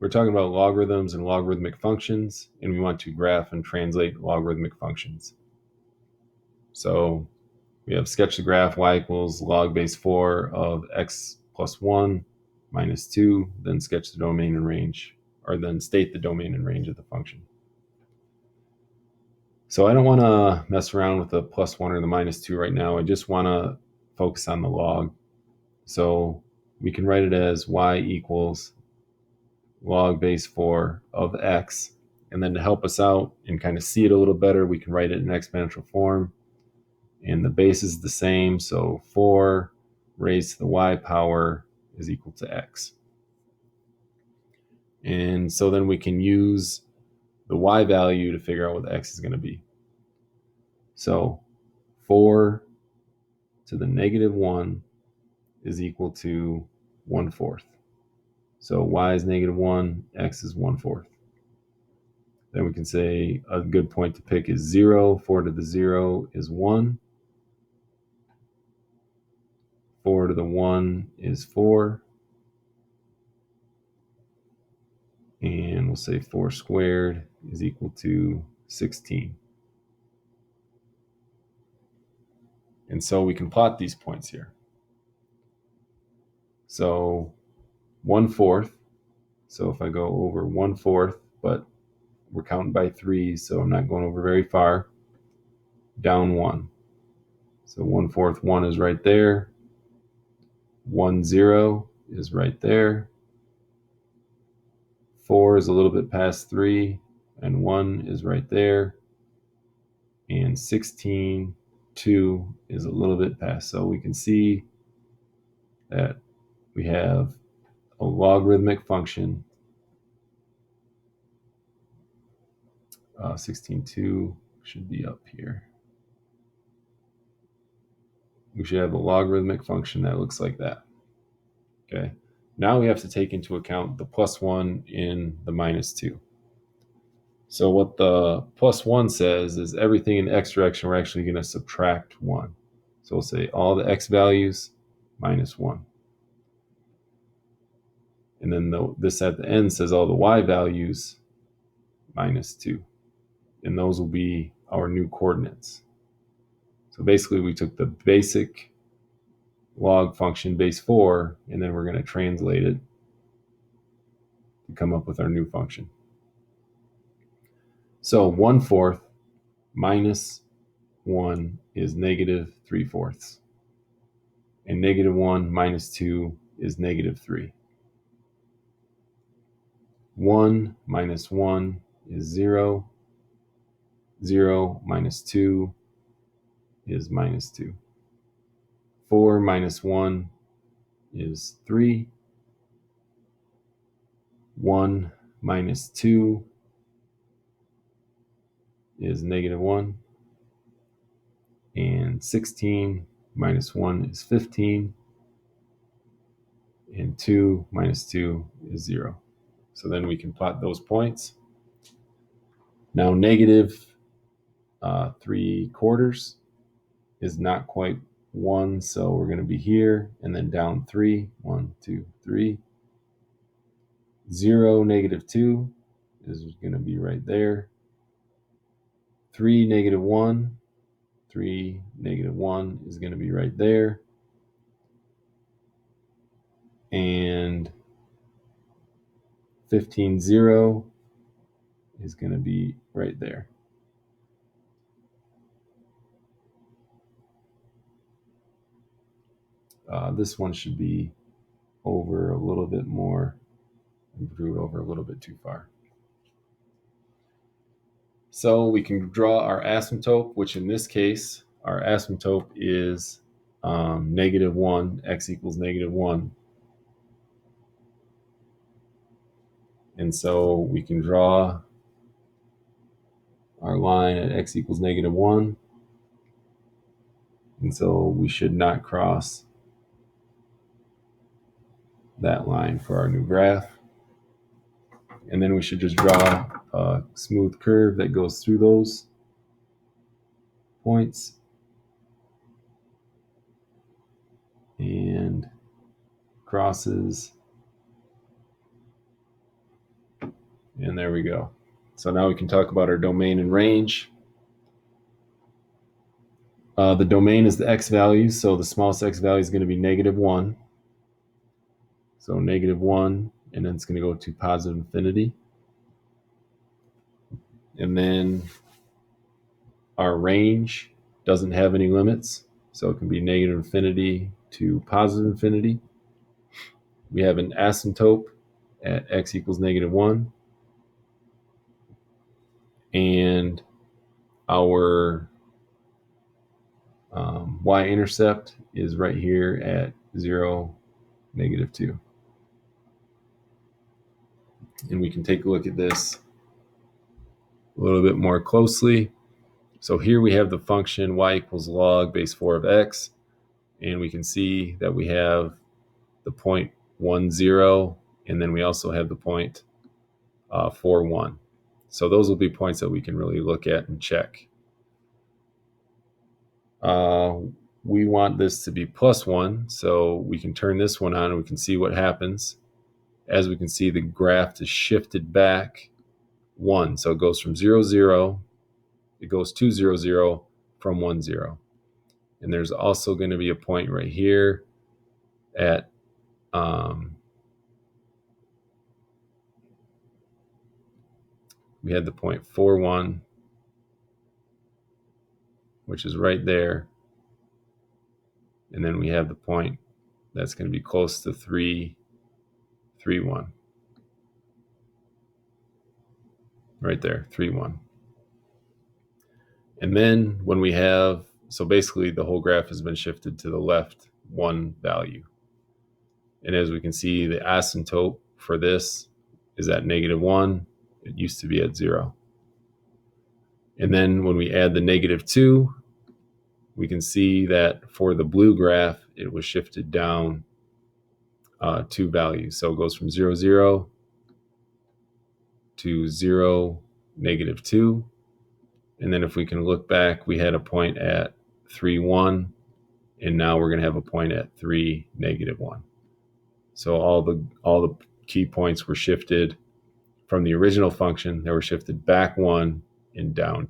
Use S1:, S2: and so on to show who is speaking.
S1: we're talking about logarithms and logarithmic functions, and we want to graph and translate logarithmic functions. So we have sketch the graph y equals log base 4 of x plus 1 minus 2, then sketch the domain and range, or then state the domain and range of the function. So I don't want to mess around with the plus 1 or the minus 2 right now. I just want to focus on the log. So we can write it as y equals log base 4 of x. And then to help us out and kind of see it a little better, we can write it in exponential form. And the base is the same, so 4 raised to the y power is equal to x. And so then we can use the y value to figure out what the x is going to be. So 4 to the negative 1 is equal to 1/4. So y is negative 1, x is 1/4. Then we can say a good point to pick is 0. 4 to the 0 is 1. 4 to the 1 is 4. And we'll say 4 squared is equal to 16. And so we can plot these points here. So 1/4. So if I go over 1/4, but we're counting by 3, so I'm not going over very far, down 1. So 1/4, 1 is right there. 1, 0 is right there. 4 is a little bit past 3, and 1 is right there. And 16, 2 is a little bit past. So we can see that we have a logarithmic function. 16.2 should be up here. We should have a logarithmic function that looks like that. Okay. Now we have to take into account the plus 1 in the minus 2. So what the plus 1 says is everything in the x direction, we're actually going to subtract 1. So we'll say all the x values minus 1. And then this at the end says all the y values minus 2. And those will be our new coordinates. So basically we took the basic log function base 4, and then we're going to translate it to come up with our new function. So 1/4 minus 1 is negative 3/4. And negative 1 minus 2 is negative 3. 1 minus 1 is 0. 0 minus 2 is minus 2. 4 minus 1 is 3. 1 minus 2 is negative 1. And 16 minus 1 is 15. And 2 minus 2 is 0. So then we can plot those points. Now negative 3/4 is not quite 1, so we're going to be here and then down 3. 1, 2, 3. 0, negative 2 is going to be right there. 3, negative 1. 3, negative 1 is going to be right there. And 15, 0 is going to be right there. This one should be over a little bit more. I drew it over a little bit too far. So we can draw our asymptote, which in this case, our asymptote is negative 1, x equals negative 1. And so we can draw our line at x equals negative 1. And so we should not cross that line for our new graph. And then we should just draw a smooth curve that goes through those points and crosses And there we go. So now we can talk about our domain and range. The domain is the x values, so the smallest x value is going to be -1. So -1, and then it's going to go to positive infinity. And then our range doesn't have any limits, so it can be -infinity to positive infinity. We have an asymptote at x equals -1. And our y-intercept is right here at 0, -2. And we can take a look at this a little bit more closely. So here we have the function y equals log base 4 of x, and we can see that we have the point 1, 0, and then we also have the point 4, 1. So those will be points that we can really look at and check. We want this to be +1, so we can turn this one on and we can see what happens. As we can see, the graph is shifted back 1. So it goes from 0, 0, it goes to 0, 0 from 1, 0. And there's also going to be a point right here at we had the point 4, 1, which is right there. And then we have the point that's going to be close to 3, 3, 1. Right there, 3, 1. And then when we have, so basically the whole graph has been shifted to the left 1 value. And as we can see, the asymptote for this is at -1. It used to be at 0. And then when we add the -2, we can see that for the blue graph, it was shifted down 2 values. So it goes from 0, 0 to 0, -2. And then if we can look back, we had a point at 3, 1, and now we're going to have a point at 3, -1. So all the key points were shifted from the original function. They were shifted back 1 and down 2.